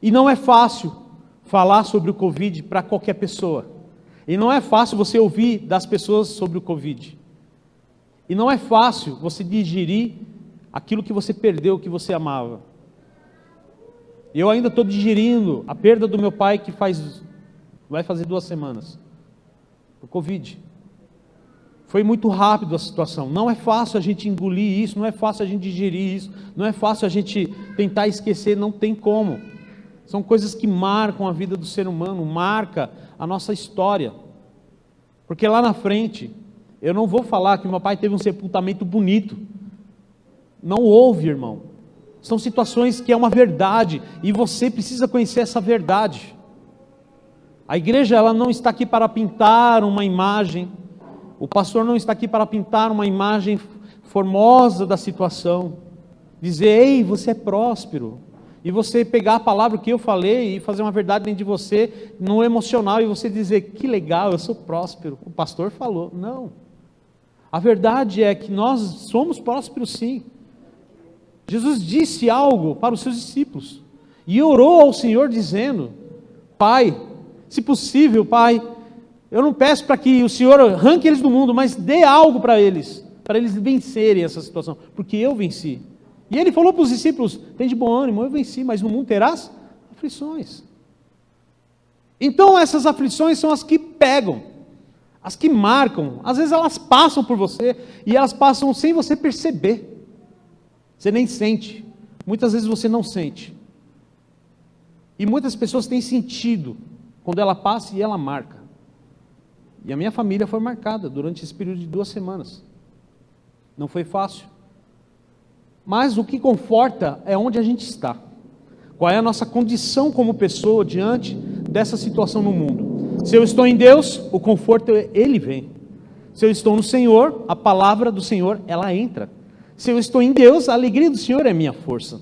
E não é fácil falar sobre o Covid para qualquer pessoa. E não é fácil você ouvir das pessoas sobre o Covid. E não é fácil você digerir aquilo que você perdeu, que você amava. Eu ainda estou digerindo a perda do meu pai, que vai fazer 2 semanas. O Covid. Foi muito rápido a situação. Não é fácil a gente engolir isso, não é fácil a gente digerir isso, não é fácil a gente tentar esquecer, não tem como. São coisas que marcam a vida do ser humano, marca a nossa história. Porque lá na frente, eu não vou falar que meu pai teve um sepultamento bonito. Não houve, irmão. São situações que é uma verdade, e você precisa conhecer essa verdade. A igreja, ela não está aqui para pintar uma imagem, o pastor não está aqui para pintar uma imagem formosa da situação, dizer, ei, você é próspero, e você pegar a palavra que eu falei e fazer uma verdade dentro de você, no emocional, e você dizer, que legal, eu sou próspero, o pastor falou. Não, a verdade é que nós somos prósperos sim. Jesus disse algo para os seus discípulos, e orou ao Senhor dizendo, Pai, se possível, Pai, eu não peço para que o Senhor arranque eles do mundo, mas dê algo para eles vencerem essa situação, porque eu venci. E ele falou para os discípulos, tem de bom ânimo, eu venci, mas no mundo terás aflições. Então essas aflições são as que pegam, as que marcam, às vezes elas passam por você, e elas passam sem você perceber. Você nem sente, muitas vezes você não sente. E muitas pessoas têm sentido quando ela passa e ela marca. E a minha família foi marcada durante esse período de 2 semanas. Não foi fácil. Mas o que conforta é onde a gente está. Qual é a nossa condição como pessoa diante dessa situação no mundo. Se eu estou em Deus, o conforto, Ele vem. Se eu estou no Senhor, a palavra do Senhor, ela entra. Se eu estou em Deus, a alegria do Senhor é minha força.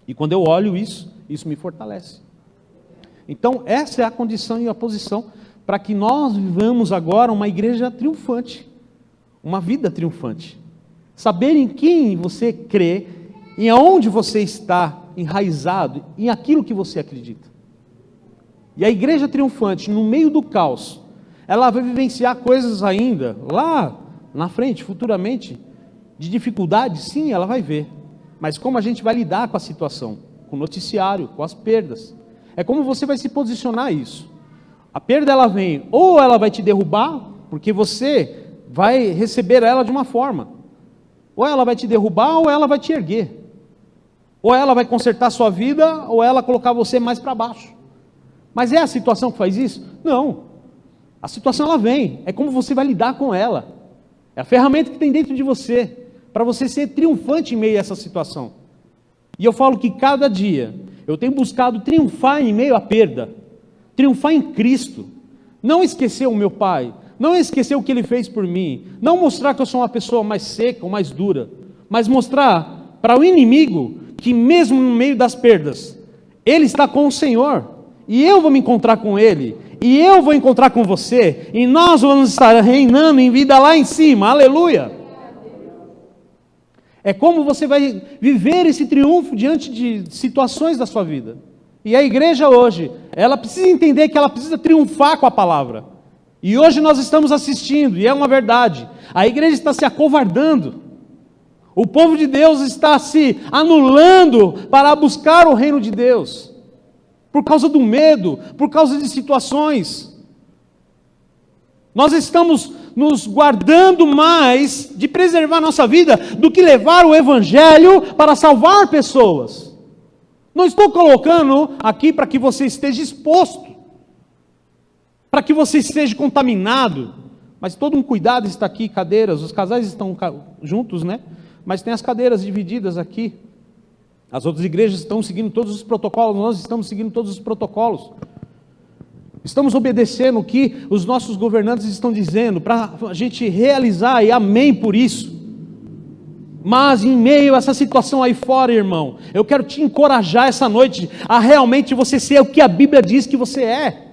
E quando eu olho isso me fortalece. Então, essa é a condição e a posição para que nós vivamos agora uma igreja triunfante, uma vida triunfante. Saber em quem você crê, em aonde você está enraizado, em aquilo que você acredita. E a igreja triunfante, no meio do caos, ela vai vivenciar coisas ainda, lá na frente, futuramente, de dificuldade, sim, ela vai ver. Mas como a gente vai lidar com a situação? Com o noticiário, com as perdas. É como você vai se posicionar a isso. A perda, ela vem, ou ela vai te derrubar, porque você vai receber ela de uma forma. Ou ela vai te derrubar, ou ela vai te erguer. Ou ela vai consertar a sua vida, ou ela colocar você mais para baixo. Mas é a situação que faz isso? Não. A situação, ela vem. É como você vai lidar com ela. É a ferramenta que tem dentro de você, para você ser triunfante em meio a essa situação. E eu falo que cada dia, eu tenho buscado triunfar em meio à perda, triunfar em Cristo, não esquecer o meu Pai, não esquecer o que Ele fez por mim, não mostrar que eu sou uma pessoa mais seca ou mais dura, mas mostrar para o inimigo que mesmo no meio das perdas, Ele está com o Senhor, e eu vou me encontrar com Ele, e eu vou encontrar com você, e nós vamos estar reinando em vida lá em cima, aleluia. É como você vai viver esse triunfo diante de situações da sua vida. E a igreja hoje, ela precisa entender que ela precisa triunfar com a palavra. E hoje nós estamos assistindo, e é uma verdade, a igreja está se acovardando. O povo de Deus está se anulando para buscar o reino de Deus. Por causa do medo, por causa de situações. Nós estamos nos guardando mais de preservar nossa vida do que levar o evangelho para salvar pessoas. Não estou colocando aqui para que você esteja exposto, para que você esteja contaminado, mas todo um cuidado está aqui, cadeiras, os casais estão juntos, né? Mas tem as cadeiras divididas aqui. As outras igrejas estão seguindo todos os protocolos, nós estamos seguindo todos os protocolos. Estamos obedecendo o que os nossos governantes estão dizendo, para a gente realizar, e amém por isso. Mas em meio a essa situação aí fora, irmão, eu quero te encorajar essa noite a realmente você ser o que a Bíblia diz que você é.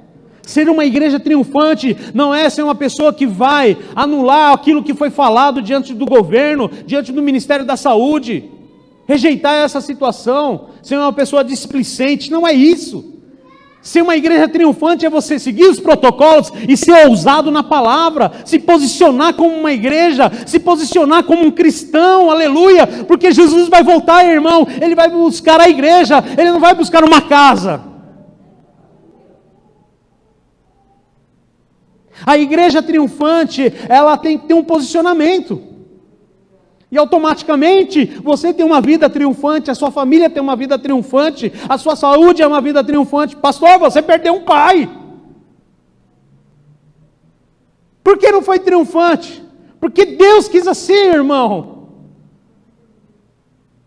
Ser uma igreja triunfante não é ser uma pessoa que vai anular aquilo que foi falado diante do governo, diante do Ministério da Saúde. rejeitar essa situação, ser uma pessoa displicente, não é isso. Ser uma igreja triunfante é você seguir os protocolos e ser ousado na palavra, se posicionar como uma igreja, se posicionar como um cristão, aleluia, porque Jesus vai voltar, irmão, Ele vai buscar a igreja, Ele não vai buscar uma casa. A igreja triunfante, ela tem que ter um posicionamento. E automaticamente você tem uma vida triunfante, a sua família tem uma vida triunfante, a sua saúde é uma vida triunfante. Pastor, você perdeu um pai. Por que não foi triunfante? Porque Deus quis assim, irmão.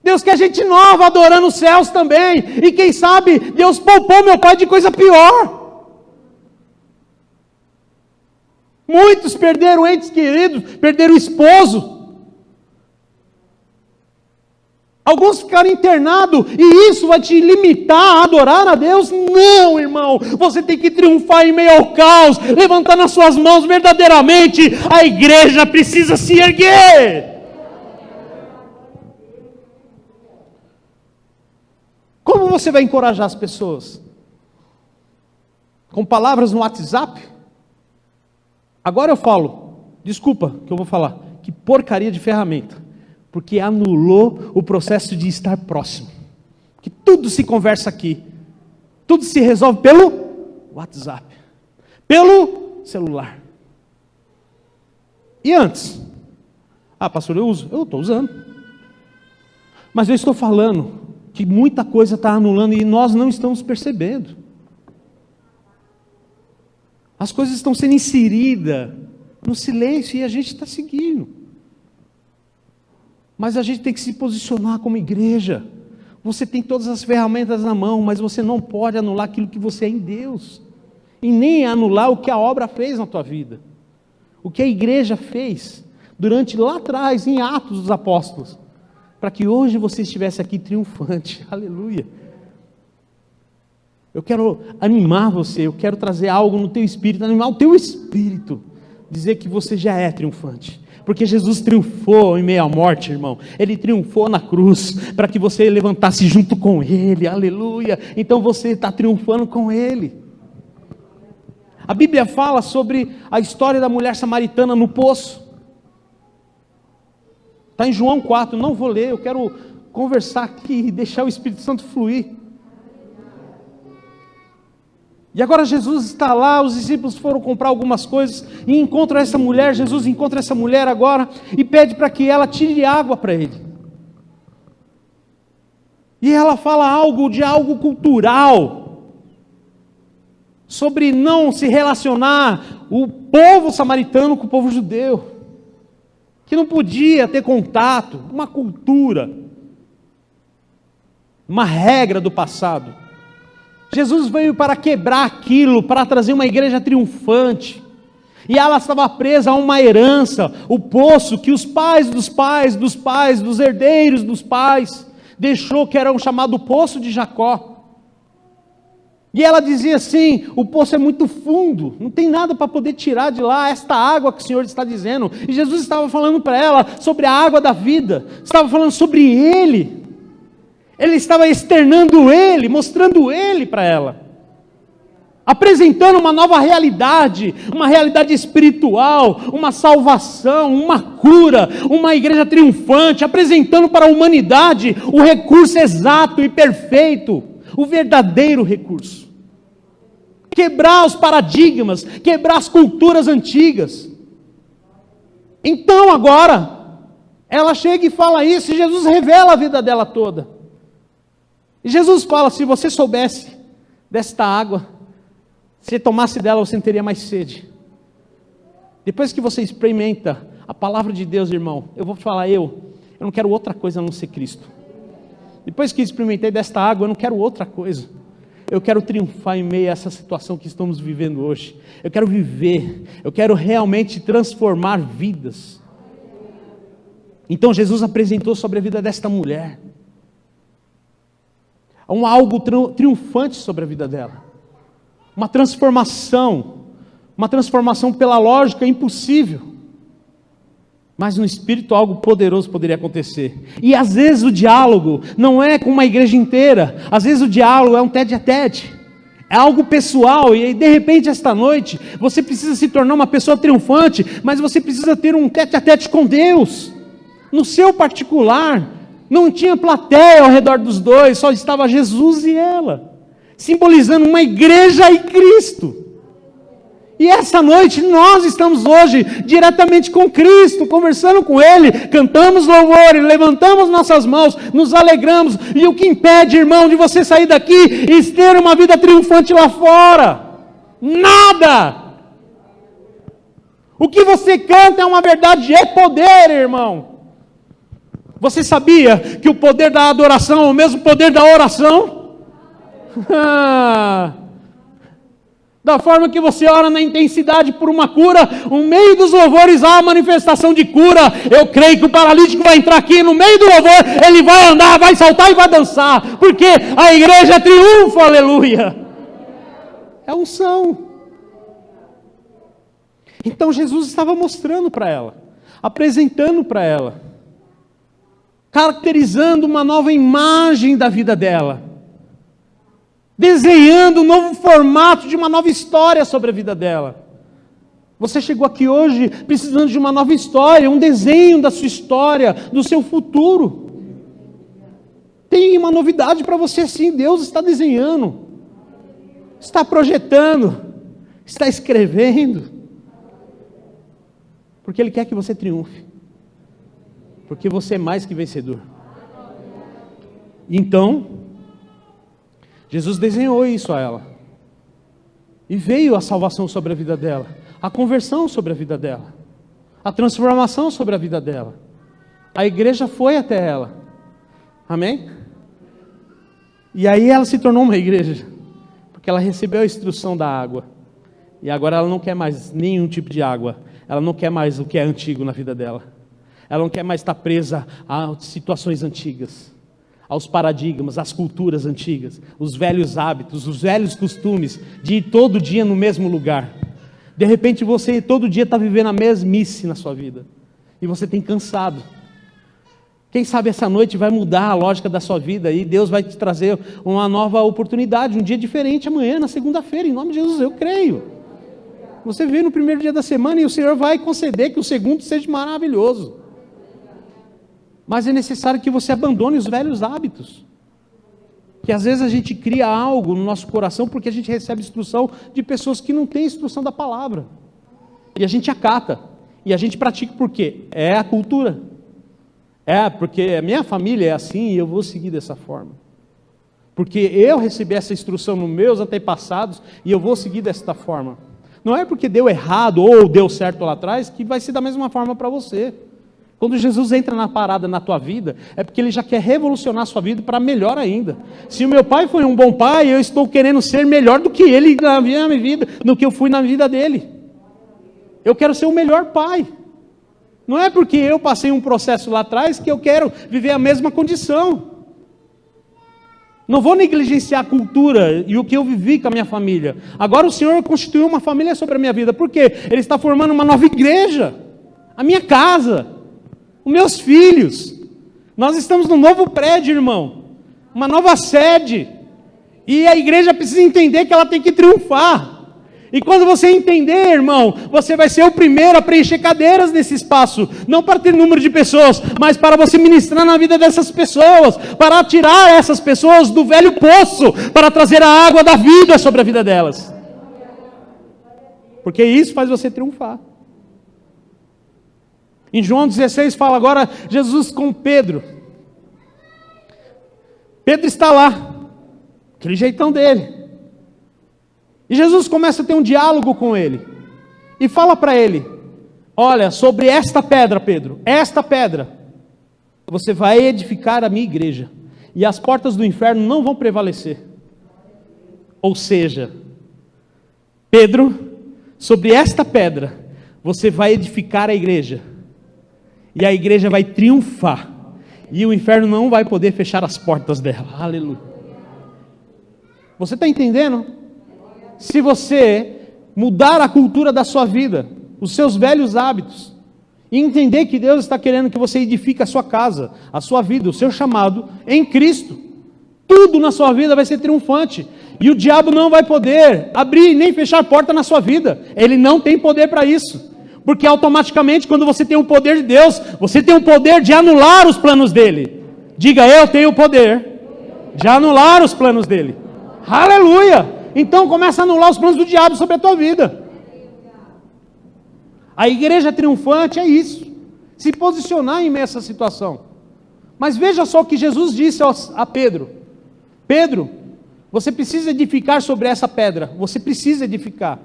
Deus quer gente nova adorando os céus também. E quem sabe Deus poupou meu pai de coisa pior. Muitos perderam entes queridos, perderam o esposo. Alguns ficaram internados, e isso vai te limitar a adorar a Deus? Não, irmão, você tem que triunfar em meio ao caos, levantar nas suas mãos verdadeiramente, a igreja precisa se erguer. Como você vai encorajar as pessoas? Com palavras no WhatsApp? Agora eu falo, desculpa que eu vou falar, que porcaria de ferramenta. Porque anulou o processo de estar próximo. Que tudo se conversa aqui. Tudo se resolve pelo WhatsApp. Pelo celular. E antes? Ah, pastor, eu uso. Eu estou usando. Mas eu estou falando que muita coisa está anulando e nós não estamos percebendo. As coisas estão sendo inseridas no silêncio e a gente está seguindo. Mas a gente tem que se posicionar como igreja. Você tem todas as ferramentas na mão, mas você não pode anular aquilo que você é em Deus. E nem anular o que a obra fez na tua vida. O que a igreja fez durante lá atrás, em Atos dos Apóstolos. Para que hoje você estivesse aqui triunfante. Aleluia. Eu quero animar você, eu quero trazer algo no teu espírito, animar o teu espírito. Dizer que você já é triunfante. Porque Jesus triunfou em meio à morte, irmão. Ele triunfou na cruz, para que você levantasse junto com Ele, aleluia. Então você está triunfando com Ele. A Bíblia fala sobre a história da mulher samaritana no poço. Está em João 4, não vou ler, eu quero conversar aqui e deixar o Espírito Santo fluir. E agora Jesus está lá, os discípulos foram comprar algumas coisas e encontram essa mulher. Jesus encontra essa mulher agora e pede para que ela tire água para ele. E ela fala algo cultural, sobre não se relacionar o povo samaritano com o povo judeu, que não podia ter contato, uma cultura, uma regra do passado. Jesus veio para quebrar aquilo, para trazer uma igreja triunfante. E ela estava presa a uma herança, o poço que os pais dos pais, dos herdeiros dos pais, deixou, que era um chamado poço de Jacó. E ela dizia assim: o poço é muito fundo, não tem nada para poder tirar de lá, esta água que o Senhor está dizendo. E Jesus estava falando para ela sobre a água da vida, estava falando sobre Ele. Ele estava externando Ele, mostrando Ele para ela, apresentando uma nova realidade, uma realidade espiritual, uma salvação, uma cura, uma igreja triunfante, apresentando para a humanidade o recurso exato e perfeito, o verdadeiro recurso. Quebrar os paradigmas, quebrar as culturas antigas. Então agora, ela chega e fala isso, e Jesus revela a vida dela toda. E Jesus fala: se você soubesse desta água, se tomasse dela, você não teria mais sede. Depois que você experimenta a palavra de Deus, irmão, eu vou falar, eu não quero outra coisa a não ser Cristo. Depois que experimentei desta água, eu não quero outra coisa. Eu quero triunfar em meio a essa situação que estamos vivendo hoje. Eu quero viver, eu quero realmente transformar vidas. Então Jesus apresentou sobre a vida desta mulher algo triunfante sobre a vida dela, uma transformação pela lógica impossível. Mas no Espírito algo poderoso poderia acontecer. E às vezes o diálogo não é com uma igreja inteira. Às vezes o diálogo é um tete a tete. É algo pessoal. E aí, de repente, esta noite, você precisa se tornar uma pessoa triunfante, mas você precisa ter um tete a tete com Deus. No seu particular. Não tinha plateia ao redor dos dois, só estava Jesus e ela. Simbolizando uma igreja e Cristo. E essa noite nós estamos hoje diretamente com Cristo, conversando com Ele, cantamos louvores, levantamos nossas mãos, nos alegramos. E o que impede, irmão, de você sair daqui e ter uma vida triunfante lá fora? Nada! O que você canta é uma verdade, é poder, irmão. Você sabia que o poder da adoração é o mesmo poder da oração? Da forma que você ora na intensidade por uma cura, no meio dos louvores há a manifestação de cura. Eu creio que o paralítico vai entrar aqui, no meio do louvor, ele vai andar, vai saltar e vai dançar, porque a igreja triunfa, aleluia. É unção. Então Jesus estava mostrando para ela, apresentando para ela, caracterizando uma nova imagem da vida dela. Desenhando um novo formato de uma nova história sobre a vida dela. Você chegou aqui hoje precisando de uma nova história, um desenho da sua história, do seu futuro. Tem uma novidade para você sim, Deus está desenhando, está projetando, está escrevendo. Porque Ele quer que você triunfe. Porque você é mais que vencedor. Então, Jesus desenhou isso a ela. E veio a salvação sobre a vida dela. A conversão sobre a vida dela. A transformação sobre a vida dela. A igreja foi até ela. Amém? E aí ela se tornou uma igreja. Porque ela recebeu a instrução da água. E agora ela não quer mais nenhum tipo de água. Ela não quer mais o que é antigo na vida dela. Ela não quer mais estar presa a situações antigas, aos paradigmas, às culturas antigas, os velhos hábitos, os velhos costumes de ir todo dia no mesmo lugar. De repente você todo dia está vivendo a mesmice na sua vida. E você tem cansado. Quem sabe essa noite vai mudar a lógica da sua vida e Deus vai te trazer uma nova oportunidade, um dia diferente amanhã, na segunda-feira, em nome de Jesus, eu creio. Você veio no primeiro dia da semana e o Senhor vai conceder que o segundo seja maravilhoso. Mas é necessário que você abandone os velhos hábitos. Que às vezes a gente cria algo no nosso coração porque a gente recebe instrução de pessoas que não têm instrução da palavra. E a gente acata. E a gente pratica por quê? É a cultura. É porque a minha família é assim e eu vou seguir dessa forma. Porque eu recebi essa instrução nos meus antepassados e eu vou seguir desta forma. Não é porque deu errado ou deu certo lá atrás que vai ser da mesma forma para você. Quando Jesus entra na parada na tua vida, é porque Ele já quer revolucionar a sua vida para melhor ainda. Se o meu pai foi um bom pai, eu estou querendo ser melhor do que ele na minha vida, do que eu fui na vida dele. Eu quero ser o melhor pai. Não é porque eu passei um processo lá atrás que eu quero viver a mesma condição. Não vou negligenciar a cultura e o que eu vivi com a minha família. Agora o Senhor constituiu uma família sobre a minha vida. Por quê? Ele está formando uma nova igreja. A minha casa. Os meus filhos, nós estamos num novo prédio, irmão, uma nova sede, e a igreja precisa entender que ela tem que triunfar, e quando você entender, irmão, você vai ser o primeiro a preencher cadeiras nesse espaço, não para ter número de pessoas, mas para você ministrar na vida dessas pessoas, para tirar essas pessoas do velho poço, para trazer a água da vida sobre a vida delas, porque isso faz você triunfar. Em João 16 fala agora Jesus com Pedro. Pedro está lá, aquele jeitão dele. E Jesus começa a ter um diálogo com ele. E fala para ele, olha, sobre esta pedra, Pedro, esta pedra, você vai edificar a minha igreja. E as portas do inferno não vão prevalecer. Ou seja, Pedro, sobre esta pedra, você vai edificar a igreja. E a igreja vai triunfar. E o inferno não vai poder fechar as portas dela. Aleluia. Você está entendendo? Se você mudar a cultura da sua vida, os seus velhos hábitos, E entender que Deus está querendo que você edifique a sua casa, a sua vida, o seu chamado em Cristo. Tudo na sua vida vai ser triunfante. E o diabo não vai poder abrir nem fechar a porta na sua vida. Ele não tem poder para isso. Porque automaticamente, quando você tem o poder de Deus, você tem o poder de anular os planos dele. Diga, eu tenho o poder de anular os planos dele. Aleluia! Então começa a anular os planos do diabo sobre a tua vida. A igreja triunfante é isso. Se posicionar em meio a essa situação. Mas veja só o que Jesus disse a Pedro. Pedro, você precisa edificar sobre essa pedra. Você precisa edificar.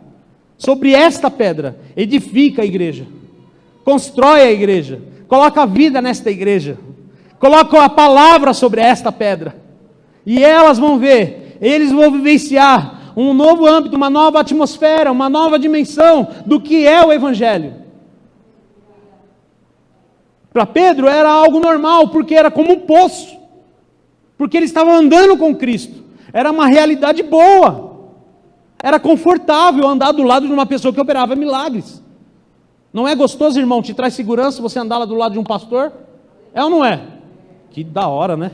Sobre esta pedra. Edifica a igreja. Constrói a igreja. Coloca a vida nesta igreja. Coloca a palavra sobre esta pedra. E elas vão ver. Eles vão vivenciar um novo âmbito, uma nova atmosfera, uma nova dimensão do que é o Evangelho. Para Pedro era algo normal, porque era como um poço. Porque ele estava andando com Cristo. Era uma realidade boa. Era confortável andar do lado de uma pessoa que operava milagres. Não é gostoso, irmão? Te traz segurança você andar lá do lado de um pastor? É ou não é? Que da hora, né?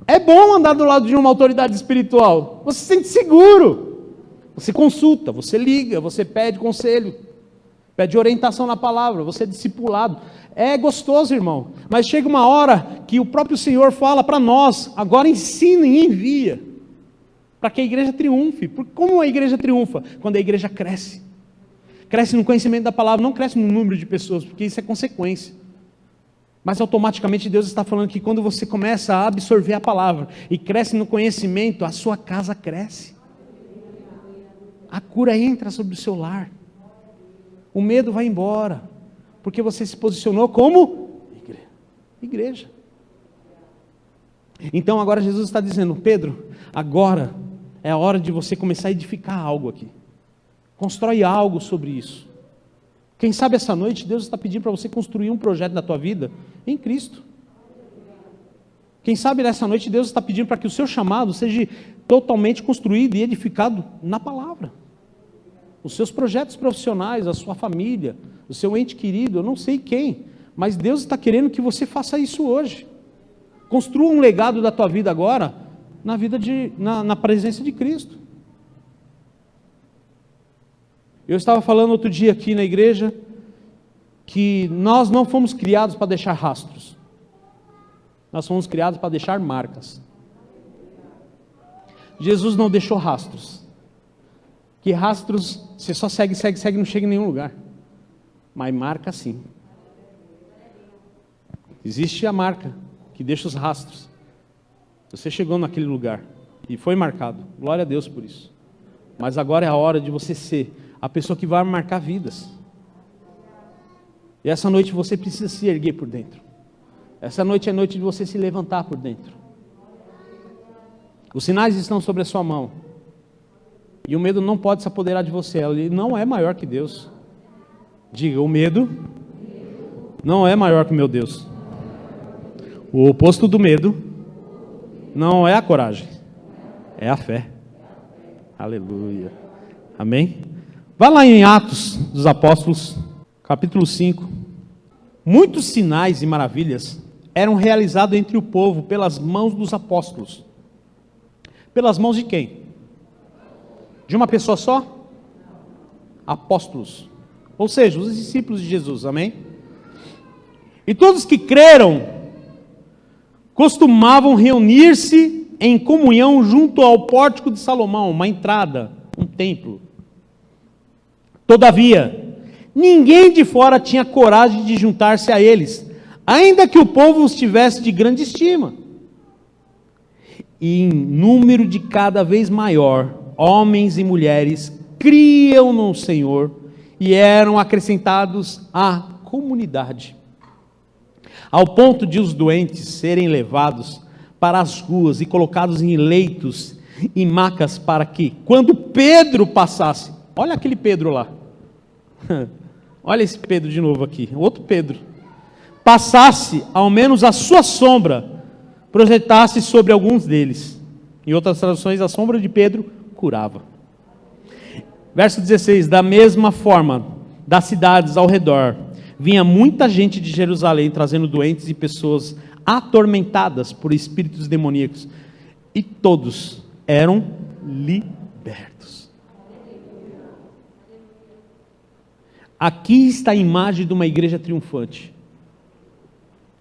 É bom andar do lado de uma autoridade espiritual. Você se sente seguro. Você consulta, você liga, você pede conselho. Pede orientação na palavra, você é discipulado. É gostoso, irmão. Mas chega uma hora que o próprio Senhor fala para nós, agora ensina e envia. Para que a igreja triunfe. Porque como a igreja triunfa? Quando a igreja cresce. Cresce no conhecimento da palavra, não cresce no número de pessoas, porque isso é consequência. Mas automaticamente Deus está falando que quando você começa a absorver a palavra e cresce no conhecimento, a sua casa cresce. A cura entra sobre o seu lar. O medo vai embora, porque você se posicionou como igreja. Então agora Jesus está dizendo, Pedro, agora é a hora de você começar a edificar algo aqui. Constrói algo sobre isso. Quem sabe essa noite Deus está pedindo para você construir um projeto da tua vida em Cristo. Quem sabe nessa noite Deus está pedindo para que o seu chamado seja totalmente construído e edificado na palavra. Os seus projetos profissionais, a sua família, o seu ente querido, eu não sei quem, mas Deus está querendo que você faça isso hoje. Construa um legado da tua vida agora, na presença de Cristo. Eu estava falando outro dia aqui na igreja, que nós não fomos criados para deixar rastros. Nós fomos criados para deixar marcas. Jesus não deixou rastros. Que rastros, você só segue, não chega em nenhum lugar. Mas marca sim. Existe a marca que deixa os rastros. Você chegou naquele lugar e foi marcado. Glória a Deus por isso. Mas agora é a hora de você ser a pessoa que vai marcar vidas. E essa noite você precisa se erguer por dentro. Essa noite é noite de você se levantar por dentro. Os sinais estão sobre a sua mão. E o medo não pode se apoderar de você. Ele não é maior que Deus. Diga, o medo não é maior que o meu Deus. O oposto do medo não é a coragem, é a fé. Aleluia. Amém? Vai lá em Atos dos Apóstolos, capítulo 5. Muitos sinais e maravilhas eram realizados entre o povo pelas mãos dos apóstolos. Pelas mãos de quem? De uma pessoa só? Apóstolos. Ou seja, os discípulos de Jesus, amém? E todos que creram costumavam reunir-se em comunhão junto ao pórtico de Salomão, uma entrada, um templo. Todavia, ninguém de fora tinha coragem de juntar-se a eles, ainda que o povo os tivesse de grande estima. E em número de cada vez maior, homens e mulheres criam no Senhor e eram acrescentados à comunidade, ao ponto de os doentes serem levados para as ruas e colocados em leitos e macas, para que, quando Pedro passasse, olha aquele Pedro lá, olha esse Pedro de novo aqui, outro Pedro, passasse ao menos a sua sombra, projetasse sobre alguns deles. Em outras traduções, a sombra de Pedro curava. Verso 16: da mesma forma, das cidades ao redor, vinha muita gente de Jerusalém, trazendo doentes e pessoas atormentadas por espíritos demoníacos, e todos eram libertos. Aqui está a imagem de uma igreja triunfante,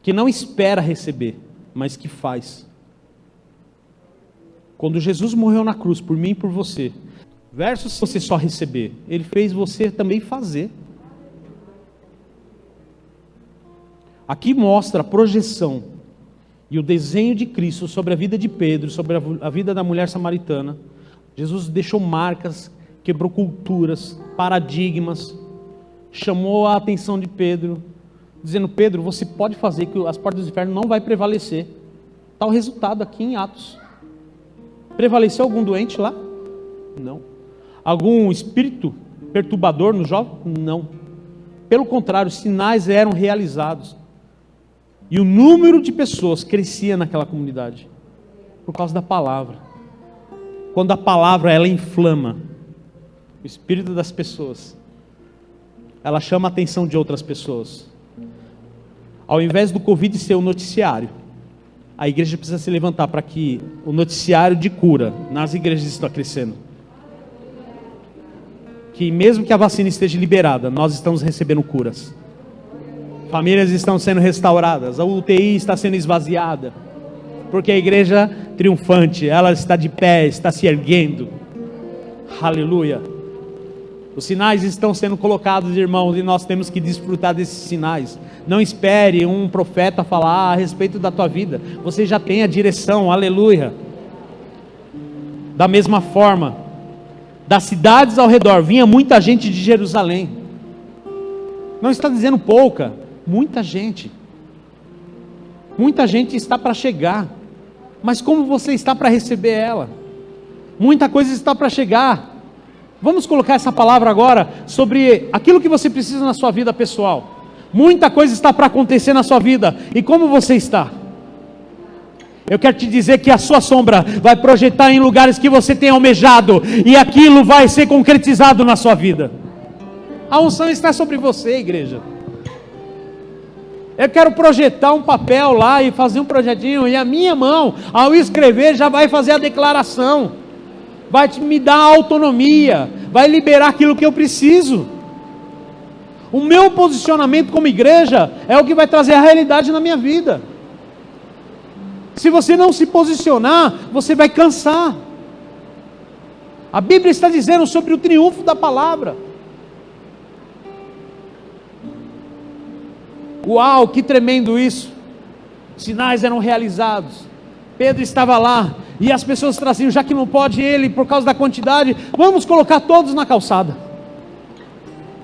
que não espera receber, mas que faz. Quando Jesus morreu na cruz por mim e por você, versus você só receber, ele fez você também fazer. Aqui mostra a projeção e o desenho de Cristo sobre a vida de Pedro, sobre a vida da mulher samaritana. Jesus deixou marcas, quebrou culturas, paradigmas, chamou a atenção de Pedro, dizendo: Pedro, você pode fazer que as portas do inferno não vai prevalecer. Está o resultado aqui em Atos. Prevaleceu algum doente lá? Não. Algum espírito perturbador no jovem? Não. Pelo contrário, sinais eram realizados. E o número de pessoas crescia naquela comunidade, por causa da palavra. Quando a palavra, ela inflama o espírito das pessoas, ela chama a atenção de outras pessoas. Ao invés do Covid ser um noticiário, a igreja precisa se levantar para que o noticiário de cura nas igrejas está crescendo. Que mesmo que a vacina esteja liberada, nós estamos recebendo curas. Famílias estão sendo restauradas, a UTI está sendo esvaziada, porque a igreja triunfante, ela está de pé, está se erguendo. Aleluia. Os sinais estão sendo colocados, irmãos, e nós temos que desfrutar desses sinais. Não espere um profeta falar a respeito da tua vida, você já tem a direção. Aleluia. Da mesma forma, das cidades ao redor vinha muita gente de Jerusalém. Não está dizendo pouca, muita gente. Muita gente está para chegar, mas como você está para receber ela? Muita coisa está para chegar. Vamos colocar essa palavra agora sobre aquilo que você precisa na sua vida pessoal. Muita coisa está para acontecer na sua vida, e como você está? Eu quero te dizer que a sua sombra vai projetar em lugares que você tem almejado, e aquilo vai ser concretizado na sua vida. A unção está sobre você, igreja. Eu quero projetar um papel lá e fazer um projetinho, e a minha mão, ao escrever, já vai fazer a declaração, vai me dar autonomia, vai liberar aquilo que eu preciso. O meu posicionamento como igreja é o que vai trazer a realidade na minha vida. Se você não se posicionar, você vai cansar. A Bíblia está dizendo sobre o triunfo da palavra. Uau, que tremendo isso. Sinais eram realizados. Pedro estava lá, e as pessoas traziam, já que não pode ele, por causa da quantidade, vamos colocar todos na calçada.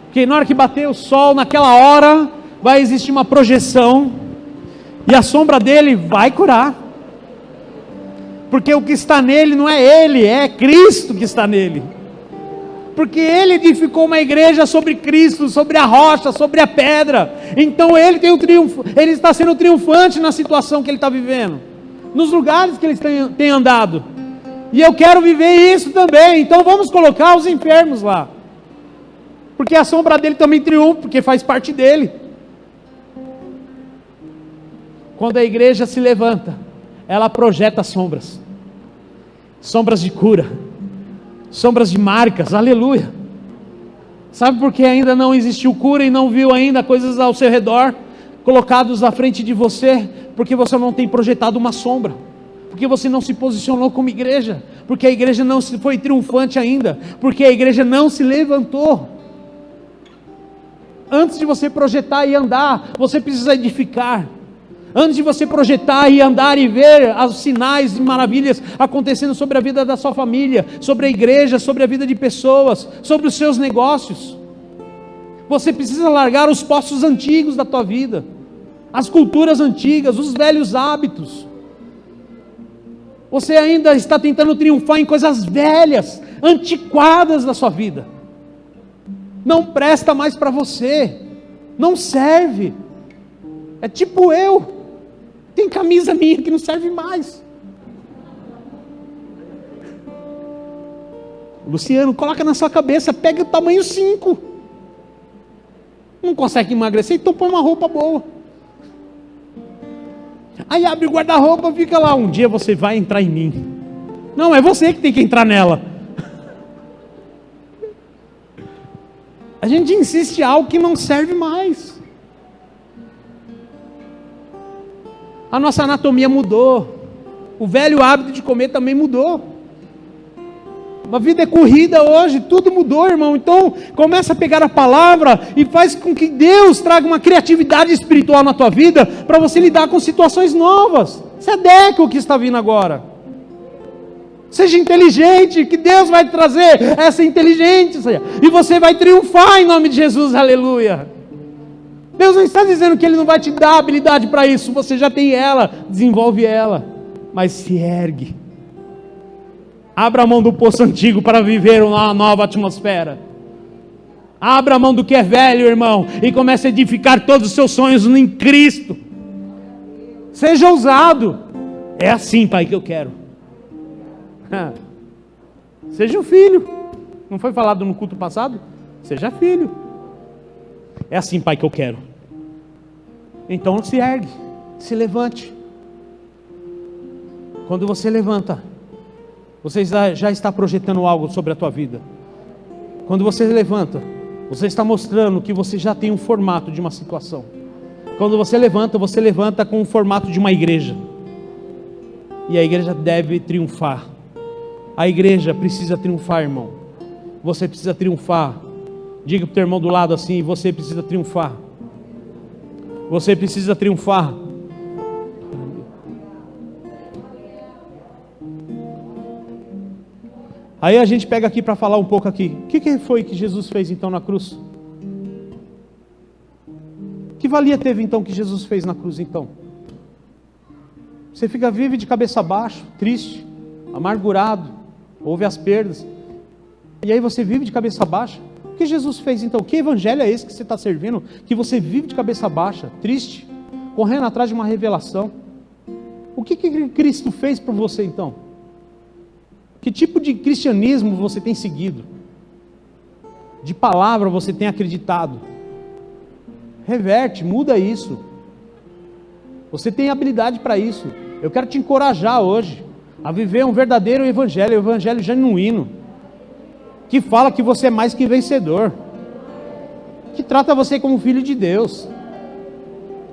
Porque na hora que bater o sol, naquela hora, vai existir uma projeção, e a sombra dele vai curar. Porque o que está nele não é ele, é Cristo que está nele. Porque ele edificou uma igreja sobre Cristo, sobre a rocha, sobre a pedra. Então ele tem o triunfo, ele está sendo triunfante na situação que ele está vivendo, nos lugares que ele tem andado. E eu quero viver isso também. Então vamos colocar os enfermos lá, porque a sombra dele também triunfa, porque faz parte dele. Quando a igreja se levanta, ela projeta sombras, sombras de cura, sombras de marcas. Aleluia. Sabe por que ainda não existiu cura e não viu ainda coisas ao seu redor colocados à frente de você? Porque você não tem projetado uma sombra, porque você não se posicionou como igreja, porque a igreja não foi triunfante ainda, porque a igreja não se levantou. Antes de você projetar e andar, você precisa edificar. Antes de você projetar e andar e ver os sinais e maravilhas acontecendo sobre a vida da sua família, sobre a igreja, sobre a vida de pessoas, sobre os seus negócios, você precisa largar os postos antigos da tua vida, as culturas antigas, os velhos hábitos. Você ainda está tentando triunfar em coisas velhas, antiquadas da sua vida. Não presta mais para você, não serve. É tipo eu, tem camisa minha que não serve mais. Luciano, coloca na sua cabeça, pega o tamanho 5. Não consegue emagrecer, então põe uma roupa boa. Aí abre o guarda-roupa, fica lá, um dia você vai entrar em mim. Não, é você que tem que entrar nela. A gente insiste em algo que não serve mais. A nossa anatomia mudou. O velho hábito de comer também mudou. A vida é corrida hoje, tudo mudou, irmão. Então, começa a pegar a palavra e faz com que Deus traga uma criatividade espiritual na tua vida, para você lidar com situações novas. Se adeque ao que está vindo agora. Seja inteligente, que Deus vai trazer essa inteligência, e você vai triunfar em nome de Jesus, aleluia. Deus não está dizendo que Ele não vai te dar habilidade para isso, você já tem ela, desenvolve ela, mas se ergue. Abra a mão do poço antigo para viver uma nova atmosfera. Abra a mão do que é velho, irmão, e comece a edificar todos os seus sonhos em Cristo. Seja ousado. É assim, Pai, que eu quero. Seja um filho. Não foi falado no culto passado? Seja filho. É assim, Pai, que eu quero. Então se ergue, se levante. Quando você levanta, você já está projetando algo sobre a tua vida. Quando você levanta, você está mostrando que você já tem um formato de uma situação. Quando você levanta com o formato de uma igreja. E a igreja deve triunfar. A igreja precisa triunfar, irmão. Você precisa triunfar. Diga para o teu irmão do lado assim: você precisa triunfar. Você precisa triunfar. Aí a gente pega aqui para falar um pouco aqui. O que foi que Jesus fez então na cruz? Que valia teve então que Jesus fez na cruz então? Você vive de cabeça baixa, triste, amargurado, ouve as perdas. E aí você vive de cabeça baixa. O que Jesus fez então? Que evangelho é esse que você está servindo? Que você vive de cabeça baixa, triste, correndo atrás de uma revelação. O que Cristo fez por você então? Que tipo de cristianismo você tem seguido? De palavra você tem acreditado? Reverte, muda isso. Você tem habilidade para isso. Eu quero te encorajar hoje a viver um verdadeiro evangelho, um evangelho genuíno, que fala que você é mais que vencedor, que trata você como filho de Deus,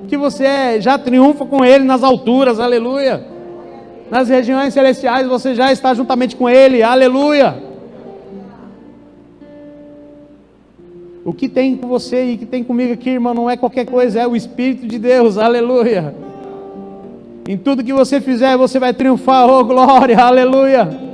que você já triunfa com Ele nas alturas, aleluia. Nas regiões celestiais você já está juntamente com Ele, aleluia. O que tem com você e que tem comigo aqui, irmão, não é qualquer coisa, é o Espírito de Deus, aleluia. Em tudo que você fizer, você vai triunfar, oh glória, aleluia.